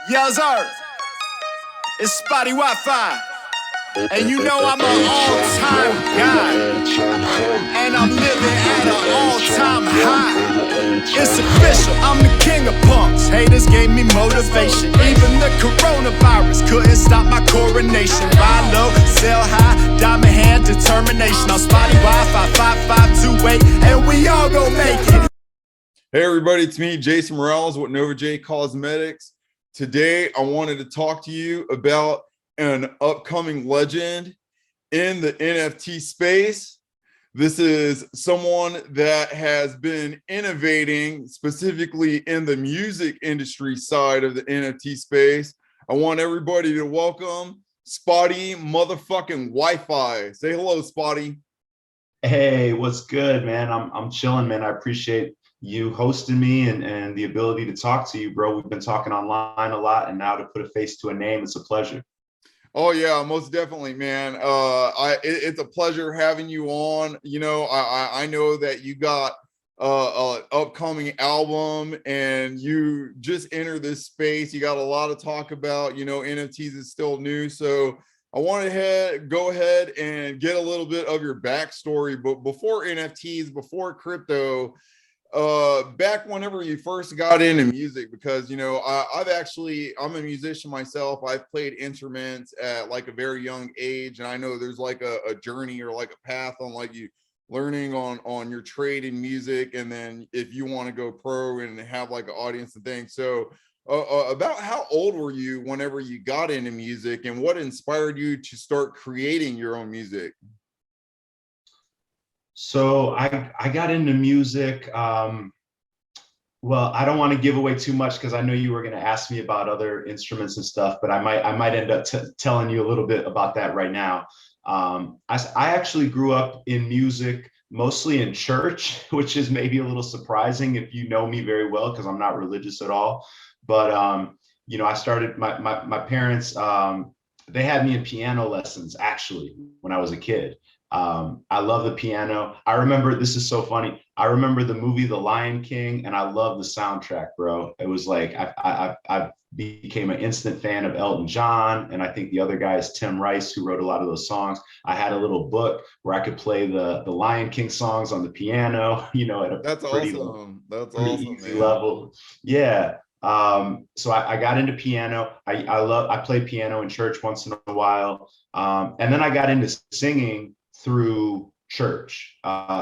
Yes, sir. It's Spottie Wi-Fi. And you know I'm an all-time guy. And I'm living at an all-time high. It's official, I'm the king of punks. Haters gave me motivation. Even the coronavirus couldn't stop my coronation. Buy low, sell high, diamond hand determination. I'm Spottie Wi-Fi 5528, and we all gon' make it. Hey everybody, it's me, Jason Morales with Nova J Cosmetics. Today, I wanted to talk to you about an upcoming legend in the NFT space. This is someone that has been innovating specifically in the music industry side of the NFT space. I want everybody to welcome Spottie motherfucking Wi-Fi. Say hello, Spottie. Hey, what's good, man? I'm chilling, man. I appreciate you hosting me and the ability to talk to you, bro. We've been talking online a lot, and now to put a face to a name, it's a pleasure. Oh yeah, most definitely, man. It's a pleasure having you on. You know, I know that you got an upcoming album, and you just entered this space. You got a lot to talk about. You know, NFTs is still new, so I want to go ahead and get a little bit of your backstory. But before NFTs, before crypto, back whenever you first got into music, because you know I'm a musician myself. I've played instruments at like a very young age, and I know there's like a journey or like a path on like you learning on your trade in music, and then if you want to go pro and have like an audience and things. So about how old were you whenever you got into music, and what inspired you to start creating your own music? So I got into music. Well, I don't want to give away too much because I know you were going to ask me about other instruments and stuff, but I might end up telling you a little bit about that right now. I actually grew up in music, mostly in church, which is maybe a little surprising if you know me very well, because I'm not religious at all. But you know, I started my parents. They had me in piano lessons actually when I was a kid. I love the piano. I remember, this is so funny. I remember the movie The Lion King, and I love the soundtrack, bro. It was like I became an instant fan of Elton John, and I think the other guy is Tim Rice, who wrote a lot of those songs. I had a little book where I could play the Lion King songs on the piano, you know, at a That's pretty awesome. That's pretty awesome, easy man. level. Yeah. So I got into piano. I played piano in church once in a while. And then I got into singing through church,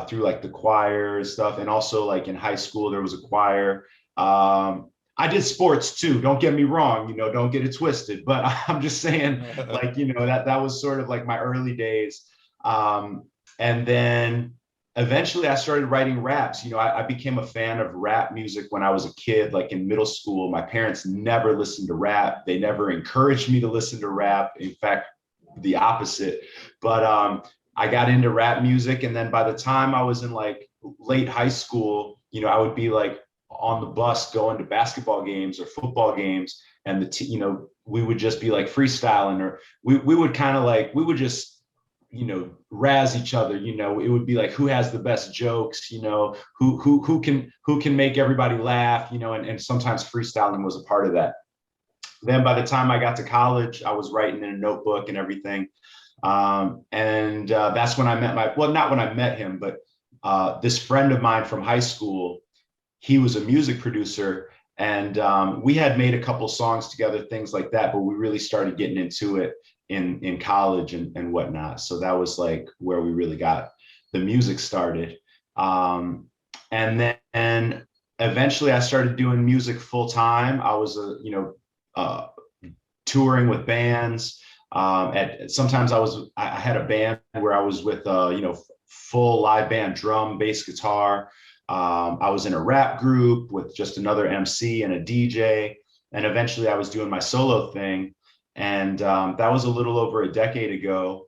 through like the choir stuff. And also like in high school, there was a choir. I did sports too. Don't get me wrong, you know, don't get it twisted, but I'm just saying like, you know, that was sort of like my early days. And then eventually I started writing raps. You know, I became a fan of rap music when I was a kid, like in middle school. My parents never listened to rap. They never encouraged me to listen to rap. In fact, the opposite. But I got into rap music. And then by the time I was in like late high school, you know, I would be like on the bus going to basketball games or football games. And you know, we would just be like freestyling, or we would kind of like, we would just, you know, razz each other. You know, it would be like, who has the best jokes, you know, who can make everybody laugh, you know, and sometimes freestyling was a part of that. Then by the time I got to college, I was writing in a notebook and everything. And that's when I met well, not when I met him, but this friend of mine from high school. He was a music producer, and we had made a couple songs together, things like that, but we really started getting into it in college and whatnot. So that was like where we really got the music started. And then eventually I started doing music full time. I was you know, touring with bands. Sometimes I had a band where I was with you know, full live band, drum, bass, guitar. I was in a rap group with just another MC and a DJ, and eventually I was doing my solo thing, and that was a little over a decade ago.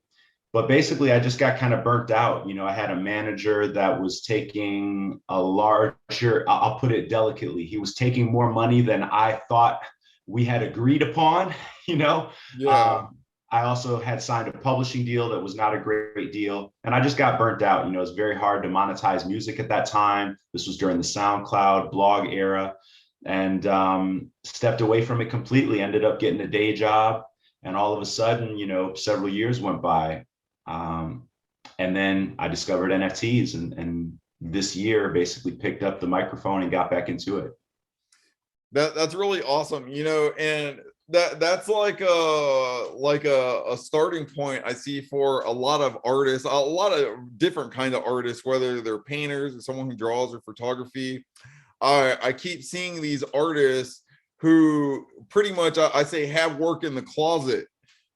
But basically, I just got kind of burnt out. You know, I had a manager that was taking a larger, I'll put it delicately, he was taking more money than I thought we had agreed upon, you know. Yeah. I also had signed a publishing deal that was not a great deal. And I just got burnt out. You know, it's very hard to monetize music at that time. This was during the SoundCloud blog era. and stepped away from it completely, ended up getting a day job. And all of a sudden, several years went by. And then I discovered NFTs, and this year basically picked up the microphone and got back into it. That's really awesome, and that's like a starting point I see for a lot of artists, a lot of different kind of artists, whether they're painters or someone who draws or photography. I keep seeing these artists who pretty much I say have work in the closet,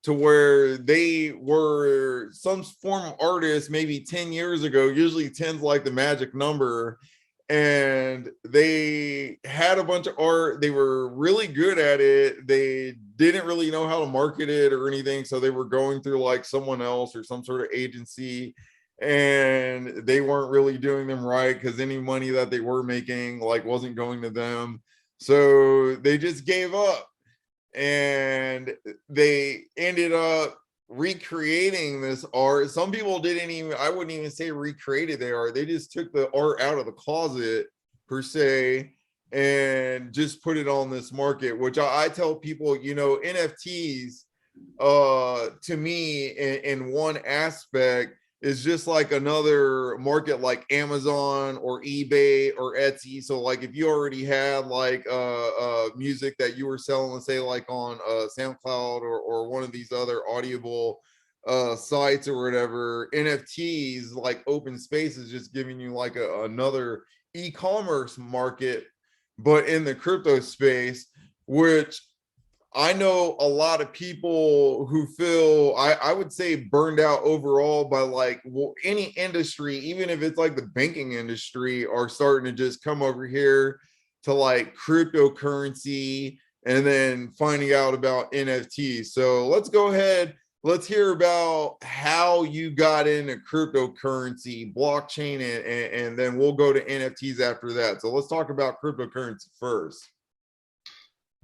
to where they were some form of artist maybe 10 years ago. Usually 10's like the magic number, and they had a bunch of art. They were really good at it. They didn't really know how to market it or anything, so they were going through like someone else or some sort of agency, and they weren't really doing them right because any money that they were making like wasn't going to them, so they just gave up. And they ended up recreating this art. Some people didn't even, I wouldn't even say recreated their art. They just took the art out of the closet per se and just put it on this market, which I tell people, NFTs to me in one aspect is just like another market like Amazon or eBay or Etsy. So like if you already had like music that you were selling, let's say like on SoundCloud or one of these other audible sites or whatever, NFTs like open space is just giving you like another e-commerce market, but in the crypto space, which I know a lot of people who feel, I would say, burned out overall by like, well, any industry, even if it's like the banking industry, are starting to just come over here to like cryptocurrency and then finding out about NFTs. So let's go ahead. Let's hear about how you got into cryptocurrency, blockchain, and then we'll go to NFTs after that. So let's talk about cryptocurrency first.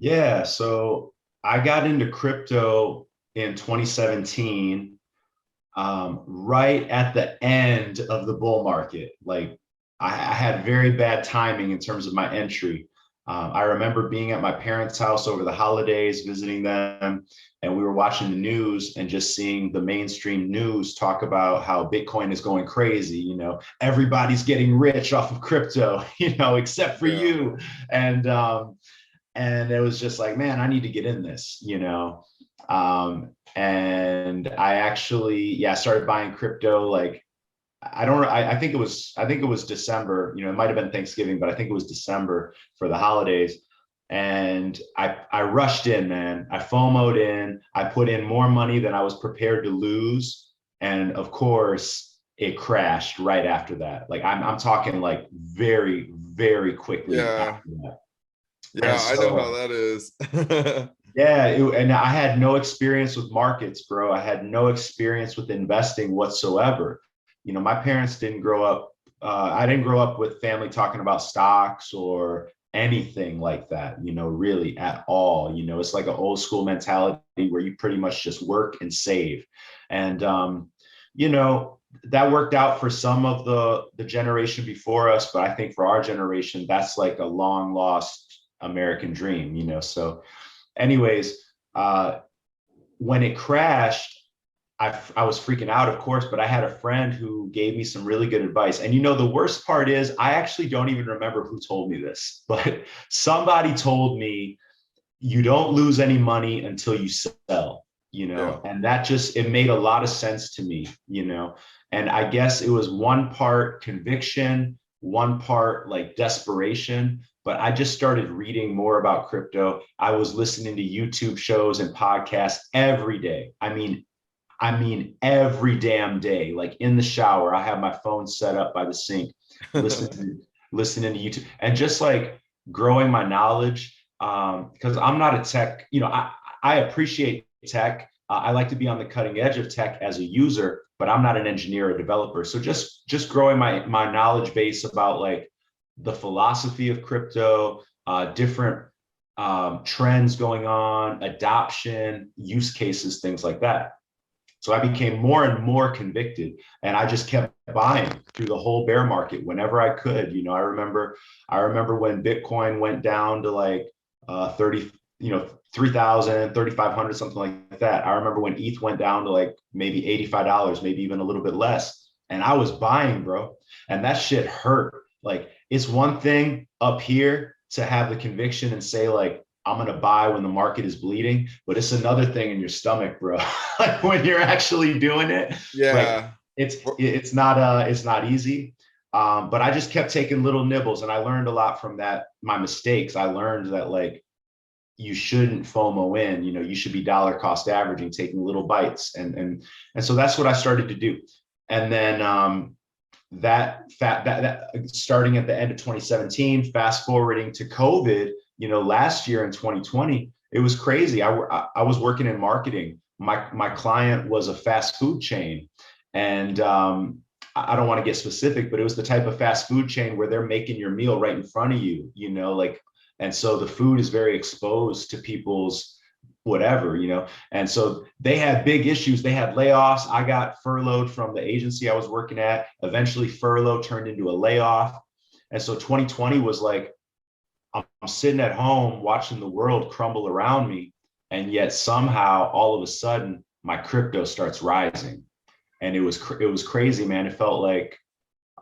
Yeah, so I got into crypto in 2017, right at the end of the bull market. Like I had very bad timing in terms of my entry. I remember being at my parents' house over the holidays, visiting them, and we were watching the news and just seeing the mainstream news talk about how Bitcoin is going crazy. Everybody's getting rich off of crypto, except for you. And it was just like, man, I need to get in this, and I actually, started buying crypto. Like, I think it was December, it might've been Thanksgiving, but I think it was December for the holidays. And I rushed in, man. I FOMO'd in, I put in more money than I was prepared to lose. And of course it crashed right after that. Like I'm talking like very, very quickly after that. Yeah, so, I know how that is. Yeah, and I had no experience with markets, bro. I had no experience with investing whatsoever. My parents didn't grow up, I didn't grow up with family talking about stocks or anything like that, really at all. It's like an old school mentality where you pretty much just work and save. And, that worked out for some of the generation before us, but I think for our generation, that's like a long lost American dream, so anyways, when it crashed, I was freaking out, of course, but I had a friend who gave me some really good advice. And the worst part is I actually don't even remember who told me this, but somebody told me you don't lose any money until you sell, and that just, it made a lot of sense to me, and I guess it was one part conviction, one part like desperation. But I just started reading more about crypto. I was listening to YouTube shows and podcasts every day. I mean, every damn day, like in the shower, I have my phone set up by the sink, listening to YouTube, and just like growing my knowledge. Because I'm not a tech, I appreciate tech. I like to be on the cutting edge of tech as a user, but I'm not an engineer or developer. So just growing my knowledge base about like the philosophy of crypto, different trends going on, adoption, use cases, things like that. So I became more and more convicted, and I just kept buying through the whole bear market whenever I could. You know, I remember when Bitcoin went down to like 30, 3,000, 3,500, something like that. I remember when ETH went down to like maybe $85, maybe even a little bit less. And I was buying, bro. And that shit hurt. Like, it's one thing up here to have the conviction and say, like, I'm going to buy when the market is bleeding, but it's another thing in your stomach, bro. Like when you're actually doing it, Yeah. like it's not easy. But I just kept taking little nibbles, and I learned a lot from that. My mistakes. I learned that, like, you shouldn't FOMO in, you know, you should be dollar cost averaging, taking little bites. And so that's what I started to do. And then that starting at the end of 2017, fast forwarding to COVID, you know, last year in 2020, it was crazy. I was working in marketing. My client was a fast food chain, and I don't want to get specific, but it was the type of fast food chain where they're making your meal right in front of you, you know, like, and so the food is very exposed to people's whatever, you know, and so they had big issues. They had layoffs. I got furloughed from the agency I was working at. Eventually furlough turned into a layoff. And so 2020 was like, I'm sitting at home watching the world crumble around me. And yet somehow all of a sudden my crypto starts rising. And it was crazy, man. It felt like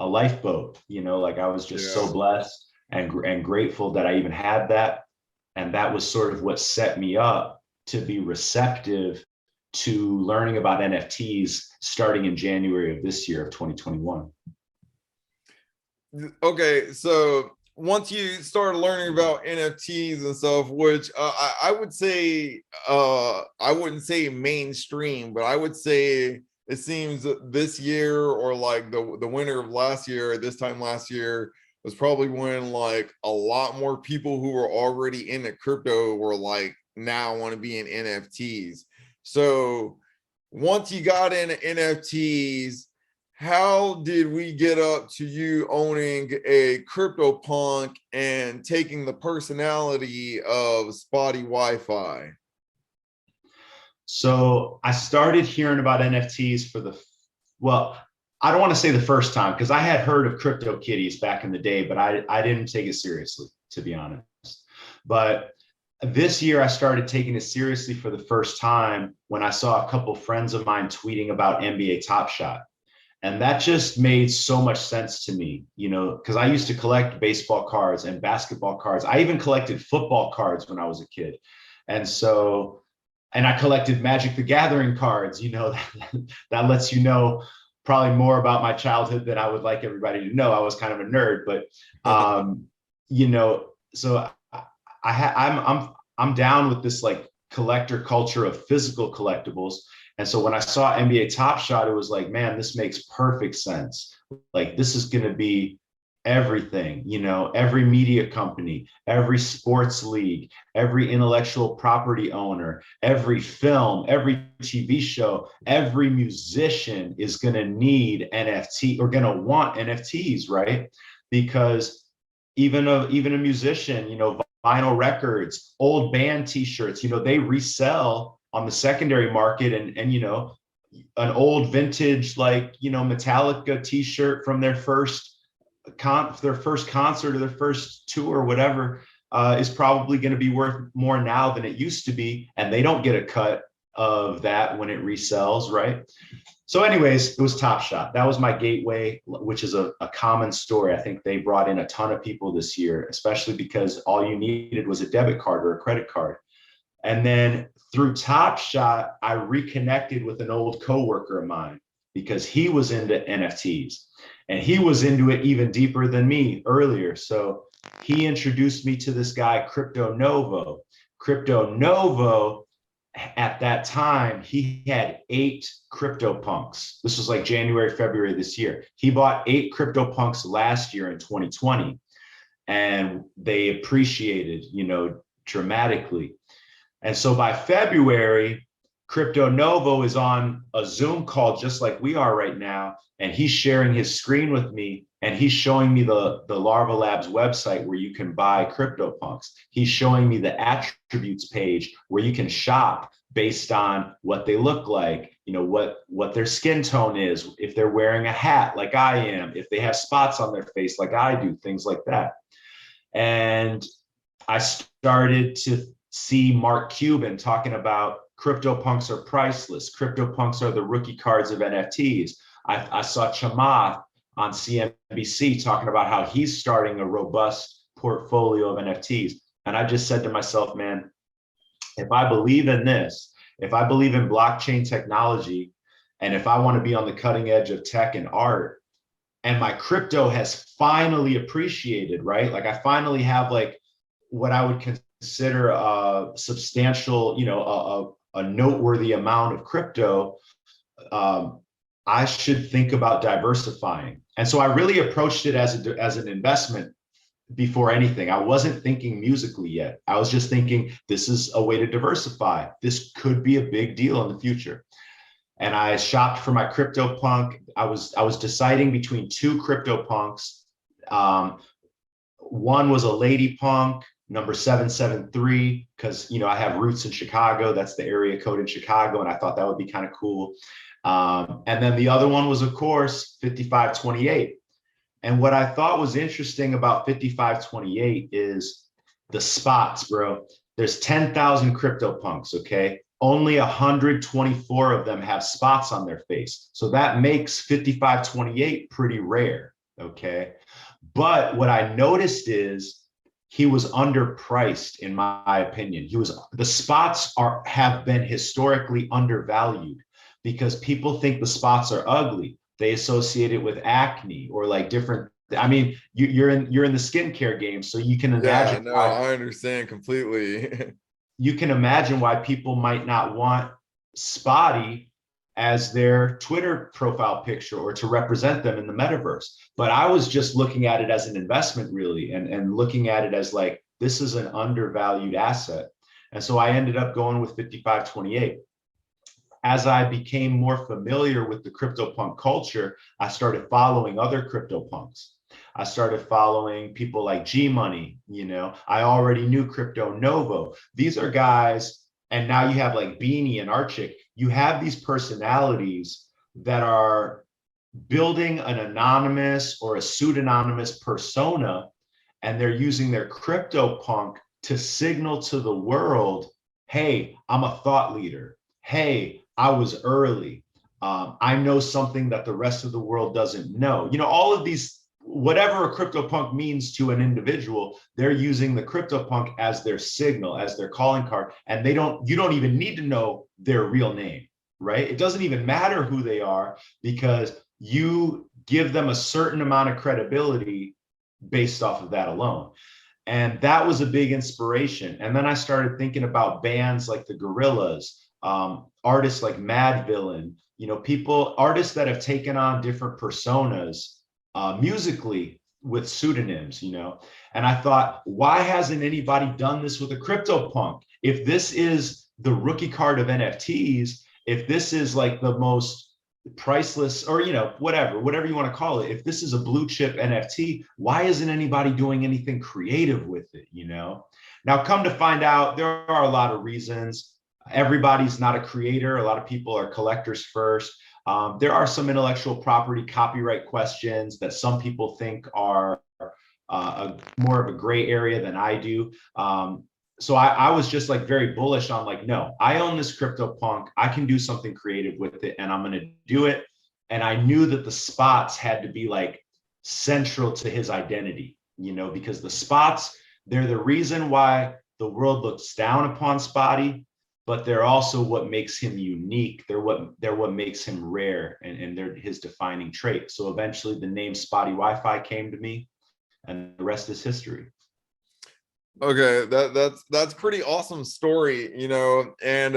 a lifeboat, you know, like I was just so blessed and grateful that I even had that. And that was sort of what set me up to be receptive to learning about NFTs starting in January of this year of 2021. Okay, so once you started learning about NFTs and stuff, which I would say, I wouldn't say mainstream, but I would say it seems this year, or like the winter of last year, this time last year, was probably when like a lot more people who were already into crypto were like, now want to be in NFTs. So once you got into NFTs, how did we get up to you owning a Cryptopunk and taking the personality of Spottie WiFi? So I started hearing about NFTs I don't want to say the first time, because I had heard of crypto kitties back in the day, but I didn't take it seriously, to be honest. But this year I started taking it seriously for the first time when I saw a couple friends of mine tweeting about NBA Top Shot. And that just made so much sense to me, you know, because I used to collect baseball cards and basketball cards. I even collected football cards when I was a kid. And so, and I collected Magic the Gathering cards, you know, that lets you know probably more about my childhood than I would like everybody to know. I was kind of a nerd, but, you know, so I'm down with this like collector culture of physical collectibles. And so when I saw NBA Top Shot, it was like, man, this makes perfect sense. Like, this is going to be everything, you know, every media company, every sports league, every intellectual property owner, every film, every TV show, every musician is going to need NFT, or going to want NFTs, right? Because even a musician, you know, vinyl records, old band t-shirts, you know, they resell on the secondary market, and you know, an old vintage, like, you know, Metallica t-shirt from their first concert or their first tour or whatever is probably going to be worth more now than it used to be, and they don't get a cut of that when it resells, right? So anyways, it was Top Shot. That was my gateway, which is a common story. I think they brought in a ton of people this year, especially because all you needed was a debit card or a credit card. And then through Top Shot, I reconnected with an old coworker of mine because he was into NFTs, and he was into it even deeper than me earlier. So he introduced me to this guy, Crypto Novo. Crypto Novo, at that time, he had 8 Cryptopunks. This was like January, February this year. He bought 8 Cryptopunks last year in 2020, and they appreciated, you know, dramatically. And so by February, Crypto Novo is on a Zoom call just like we are right now, and he's sharing his screen with me And he's showing me the Larva Labs website where you can buy CryptoPunks. He's showing me the attributes page where you can shop based on what they look like, you know, what their skin tone is, if they're wearing a hat like I am, if they have spots on their face like I do, things like that. And I started to see Mark Cuban talking about CryptoPunks are priceless. CryptoPunks are the rookie cards of NFTs. I saw Chamath on CNBC talking about how he's starting a robust portfolio of NFTs. And I just said to myself, man, if I believe in this, if I believe in blockchain technology, and if I want to be on the cutting edge of tech and art, and my crypto has finally appreciated, right? Like I finally have like what I would consider a substantial, you know, a noteworthy amount of crypto, I should think about diversifying. And so I really approached it as an investment before anything. I wasn't thinking musically yet. I was just thinking, this is a way to diversify. This could be a big deal in the future. And I shopped for my CryptoPunk. I was deciding between two CryptoPunks. One was a lady punk, number 773, because, you know, I have roots in Chicago. That's the area code in Chicago. And I thought that would be kind of cool. And then the other one was, of course, 5528. And what I thought was interesting about 5528 is the spots, bro. There's 10,000 CryptoPunks, okay? Only 124 of them have spots on their face. So that makes 5528 pretty rare, okay? But what I noticed is he was underpriced, in my opinion. The spots have been historically undervalued because people think the spots are ugly. They associate it with acne or like different. I mean, you're in the skincare game, so you can imagine. Yeah, no, I understand completely. You can imagine why people might not want Spottie as their Twitter profile picture or to represent them in the metaverse. But I was just looking at it as an investment, really, and looking at it as like, this is an undervalued asset. And so I ended up going with 5528. As I became more familiar with the CryptoPunk culture, I started following other CryptoPunks. I started following people like G Money, you know, I already knew Crypto Novo. These are guys, and now you have like Beanie and Archik. You have these personalities that are building an anonymous or a pseudonymous persona, and they're using their CryptoPunk to signal to the world, hey, I'm a thought leader. Hey, I was early. I know something that the rest of the world doesn't know. You know, all of these, whatever a CryptoPunk means to an individual, they're using the CryptoPunk as their signal, as their calling card. And you don't even need to know their real name, right? It doesn't even matter who they are because you give them a certain amount of credibility based off of that alone. And that was a big inspiration. And then I started thinking about bands like the Gorillaz, artists like Mad Villain, you know, artists that have taken on different personas musically with pseudonyms, you know. And I thought, why hasn't anybody done this with a CryptoPunk? If this is the rookie card of NFTs, if this is like the most priceless, or, you know, whatever you want to call it, if this is a blue chip NFT, why isn't anybody doing anything creative with it, you know? Now, come to find out, there are a lot of reasons. Everybody's not a creator. A lot of people are collectors first. There are some intellectual property copyright questions that some people think are more of a gray area than I do. So I was just like very bullish on like, no, I own this CryptoPunk. I can do something creative with it and I'm going to do it. And I knew that the spots had to be like central to his identity, you know, because the spots, they're the reason why the world looks down upon Spottie, but they're also what makes him unique. They're what makes him rare, and they're his defining trait. So eventually the name Spottie WiFi came to me, and the rest is history. Okay, that's pretty awesome story, you know. And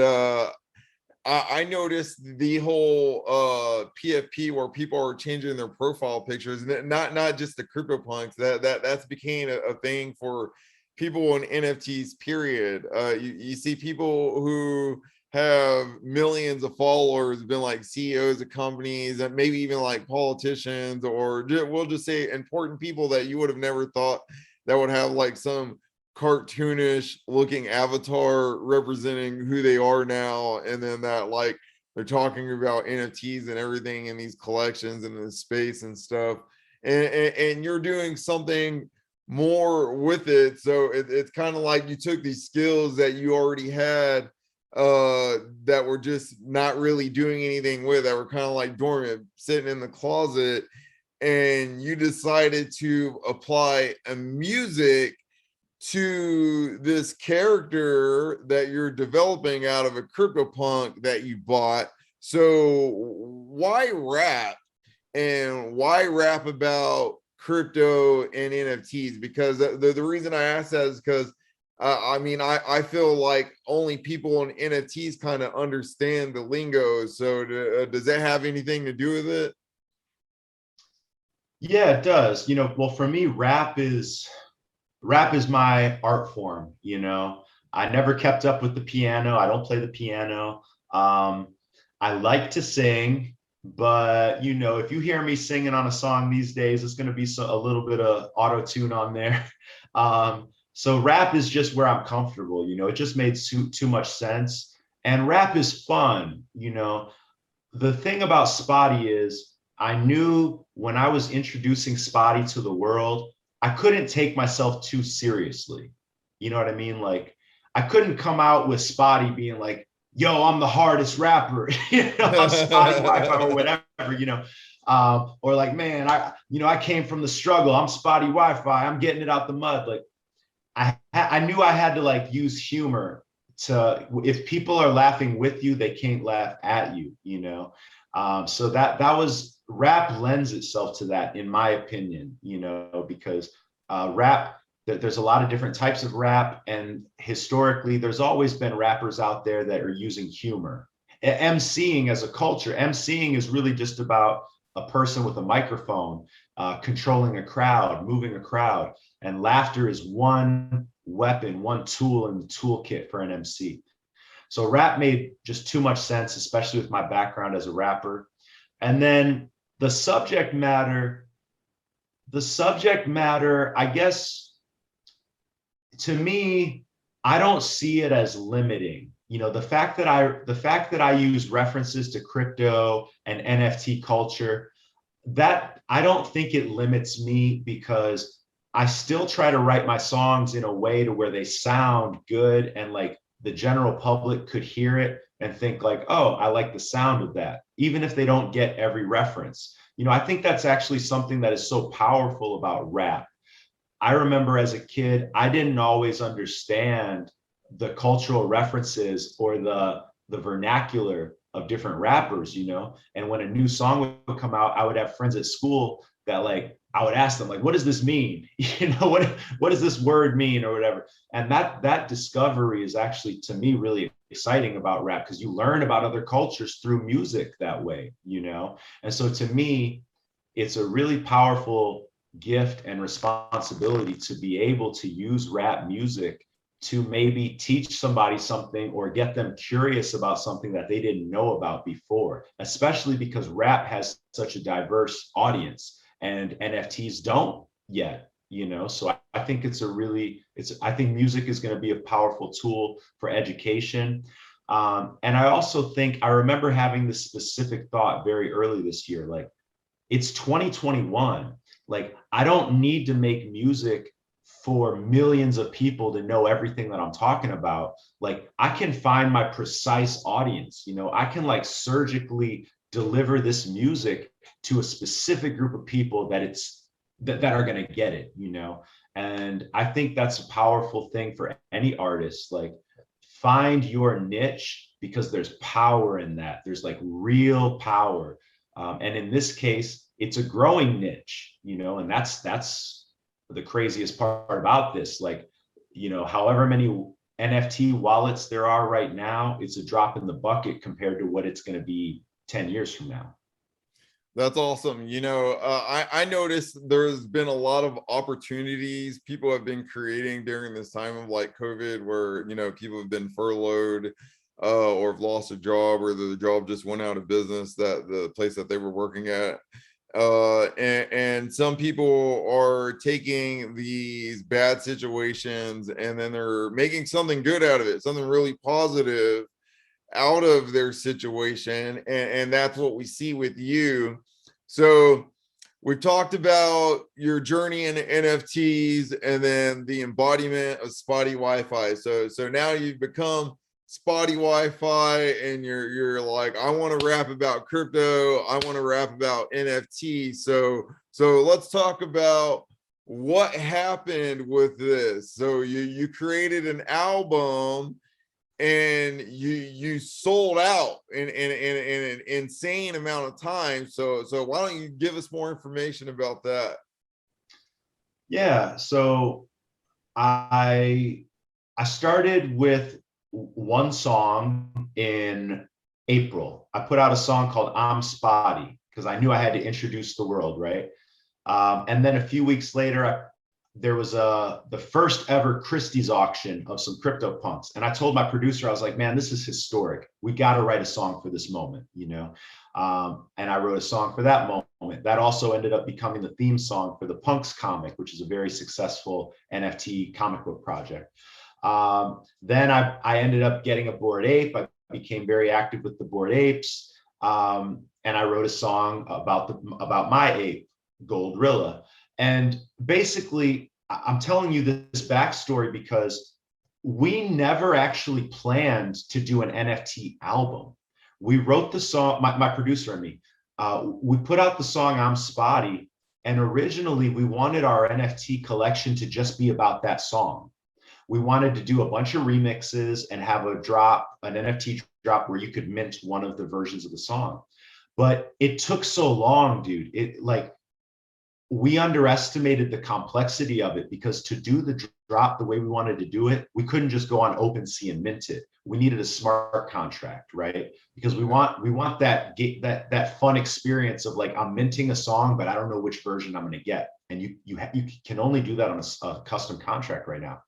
I noticed the whole PFP where people are changing their profile pictures, not just the CryptoPunks. That's became a thing for people in NFTs, period. You see people who have millions of followers, been like CEOs of companies, and maybe even like politicians, or we'll just say important people that you would have never thought that would have like some cartoonish looking avatar representing who they are now, and then that like they're talking about NFTs and everything in these collections and in this space and stuff, and you're doing something more with it. So it's kind of like you took these skills that you already had, that were just not really doing anything with, that were kind of like dormant, sitting in the closet, and you decided to apply a music to this character that you're developing out of a Cryptopunk that you bought. So why rap, and why rap about crypto and NFTs? Because the reason I asked that is because I mean, I feel like only people on NFTs kind of understand the lingo. So does that have anything to do with it? Yeah, it does. You know, well, for me, rap is my art form. You know, I never kept up with the piano. I don't play the piano. I like to sing, but you know, if you hear me singing on a song these days, it's going to be a little bit of auto tune on there. So rap is just where I'm comfortable. You know, it just made too much sense, and rap is fun. You know, the thing about Spottie is I knew when I was introducing Spottie to the world, I couldn't take myself too seriously. You know what I mean? Like I couldn't come out with Spottie being like, yo, I'm the hardest rapper, you know, I'm Spottie WiFi or whatever, you know. Or like, man, I came from the struggle. I'm Spottie WiFi. I'm getting it out the mud. Like I knew I had to like use humor to, if people are laughing with you, they can't laugh at you, you know. So that was, rap lends itself to that, in my opinion, you know, because rap, there's a lot of different types of rap, and historically there's always been rappers out there that are using humor. MCing as a culture, MCing is really just about a person with a microphone controlling a crowd, moving a crowd, and laughter is one weapon, one tool in the toolkit for an MC. So rap made just too much sense, especially with my background as a rapper. And then the subject matter, I guess, to me, I don't see it as limiting. You know, the fact that I use references to crypto and NFT culture, that I don't think it limits me, because I still try to write my songs in a way to where they sound good, and like the general public could hear it and think like, oh, I like the sound of that, even if they don't get every reference. You know, I think that's actually something that is so powerful about rap. I remember as a kid, I didn't always understand the cultural references or the vernacular of different rappers, you know. And when a new song would come out, I would have friends at school that like, I would ask them like, what does this mean? You know, what does this word mean or whatever? And that discovery is actually, to me, really exciting about rap, because you learn about other cultures through music that way, you know. And so to me, it's a really powerful gift and responsibility to be able to use rap music to maybe teach somebody something or get them curious about something that they didn't know about before, especially because rap has such a diverse audience and NFTs don't yet, you know. So I think I think music is going to be a powerful tool for education. And I also think, I remember having this specific thought very early this year, like, it's 2021. Like, I don't need to make music for millions of people to know everything that I'm talking about. Like, I can find my precise audience, you know, I can like surgically deliver this music to a specific group of people that are going to get it, you know. And I think that's a powerful thing for any artist. Like, find your niche, because there's power in that. There's like real power. And in this case, it's a growing niche, you know, and that's the craziest part about this. Like, you know, however many NFT wallets there are right now, it's a drop in the bucket compared to what it's going to be 10 years from now. That's awesome. You know, I noticed there's been a lot of opportunities people have been creating during this time of like COVID, where, you know, people have been furloughed. or have lost a job, or the job just went out of business, that the place that they were working at. And some people are taking these bad situations and then they're making something good out of it, something really positive out of their situation. And that's what we see with you. So we've talked about your journey in NFTs and then the embodiment of Spottie WiFi. So now you've become Spottie WiFi, and you're like, I want to rap about crypto, I want to rap about NFT. So let's talk about what happened with this. So you created an album and you sold out in an insane amount of time. So why don't you give us more information about that? Yeah, so I started with one song in April. I put out a song called I'm Spottie because I knew I had to introduce the world, right? And then a few weeks later, there was the first ever Christie's auction of some CryptoPunks. And I told my producer, I was like, man, this is historic. We got to write a song for this moment, you know? And I wrote a song for that moment. That also ended up becoming the theme song for the Punks comic, which is a very successful NFT comic book project. Then I ended up getting a Bored Ape. I became very active with the Bored Apes. And I wrote a song about my ape, Goldrilla. And basically, I'm telling you this backstory because we never actually planned to do an NFT album. We wrote the song, my producer and me, we put out the song I'm Spottie, and originally we wanted our NFT collection to just be about that song. We wanted to do a bunch of remixes and have an NFT drop where you could mint one of the versions of the song. But it took so long, dude. We underestimated the complexity of it, because to do the drop the way we wanted to do it, we couldn't just go on OpenSea and mint it. We needed a smart contract, right? Because we want that fun experience of like, I'm minting a song, but I don't know which version I'm going to get. And you can only do that on a custom contract right now.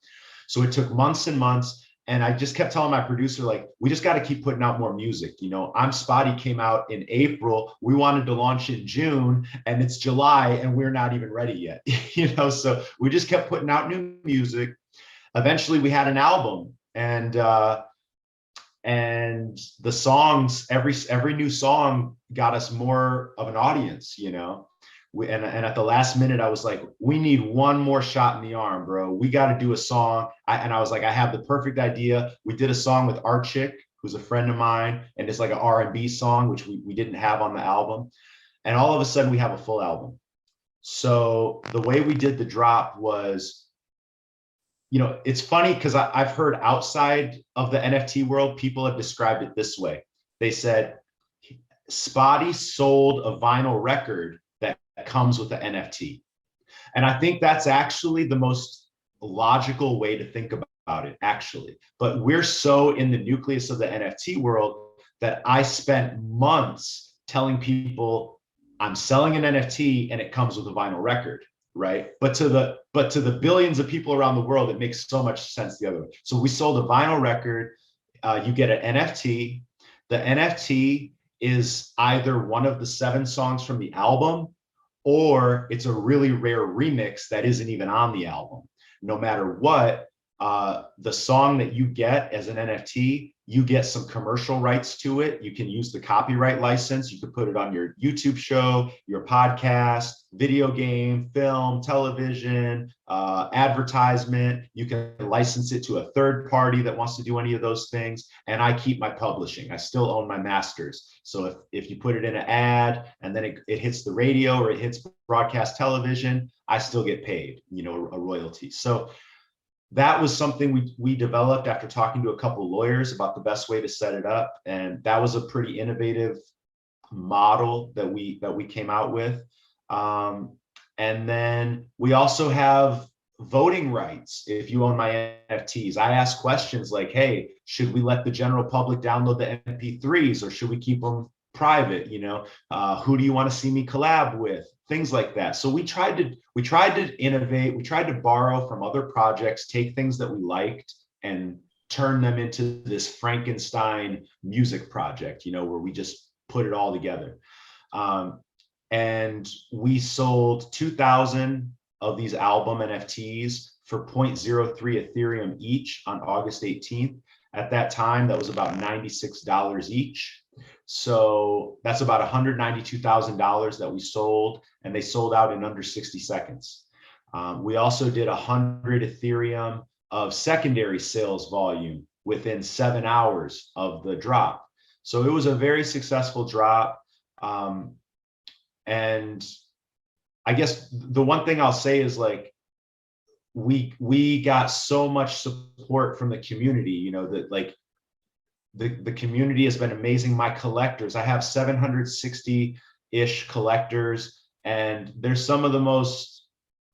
So it took months and months. And I just kept telling my producer, like, we just got to keep putting out more music. You know, I'm Spottie came out in April. We wanted to launch in June, and it's July, and we're not even ready yet. You know, so we just kept putting out new music. Eventually, we had an album, and the songs, every new song got us more of an audience. You know. And at the last minute, I was like, we need one more shot in the arm, bro. We got to do a song. And I was like, I have the perfect idea. We did a song with Archick, who's a friend of mine, and it's like an R&B song, which we didn't have on the album. And all of a sudden, we have a full album. So the way we did the drop was, you know, it's funny because I've heard outside of the NFT world, people have described it this way. They said, Spottie sold a vinyl record that comes with the NFT. And I think that's actually the most logical way to think about it, actually. But we're so in the nucleus of the NFT world that I spent months telling people I'm selling an NFT and it comes with a vinyl record, right? But to the billions of people around the world, it makes so much sense the other way. So we sold a vinyl record, you get an NFT. The NFT is either one of the 7 songs from the album, or it's a really rare remix that isn't even on the album. No matter what, the song that you get as an NFT, you get some commercial rights to it. You can use the copyright license. You can put it on your YouTube show, your podcast, video game, film, television, advertisement. You can license it to a third party that wants to do any of those things. And I keep my publishing. I still own my masters. So if you put it in an ad and then it hits the radio or it hits broadcast television, I still get paid, you know, a royalty. So that was something we developed after talking to a couple of lawyers about the best way to set it up. And that was a pretty innovative model that we came out with. And then we also have voting rights. If you own my NFTs, I ask questions like, hey, should we let the general public download the MP3s, or should we keep them private? You know, who do you want to see me collab with? Things like that. So we tried to innovate. We tried to borrow from other projects, take things that we liked and turn them into this Frankenstein music project, you know, where we just put it all together. And we sold 2,000 of these album NFTs for 0.03 Ethereum each on August 18th. At that time, that was about $96 each. So that's about $192,000 that we sold, and they sold out in under 60 seconds. We also did 100 Ethereum of secondary sales volume within 7 hours of the drop. So it was a very successful drop. And I guess the one thing I'll say is, like, we got so much support from the community, you know, that like the community has been amazing. My collectors, I have 760-ish collectors, and they're some of the most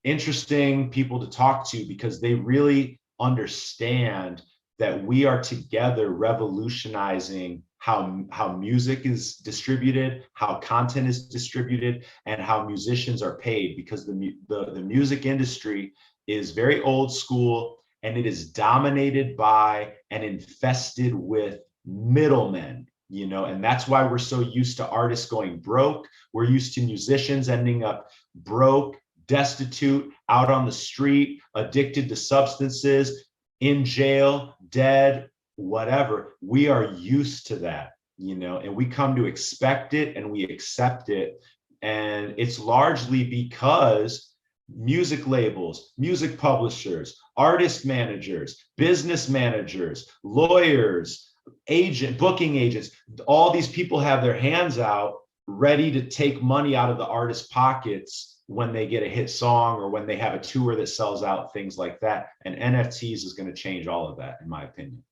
interesting people to talk to because they really understand that we are together revolutionizing how music is distributed, how content is distributed, and how musicians are paid, because the music industry is very old school, and it is dominated by and infested with middlemen, you know, and that's why we're so used to artists going broke. We're used to musicians ending up broke, destitute, out on the street, addicted to substances, in jail, dead, whatever. We are used to that, you know, and we come to expect it and we accept it. And it's largely because music labels, music publishers, artist managers, business managers, lawyers, booking agents, all these people have their hands out ready to take money out of the artist's pockets when they get a hit song or when they have a tour that sells out, things like that. And NFTs is going to change all of that, in my opinion.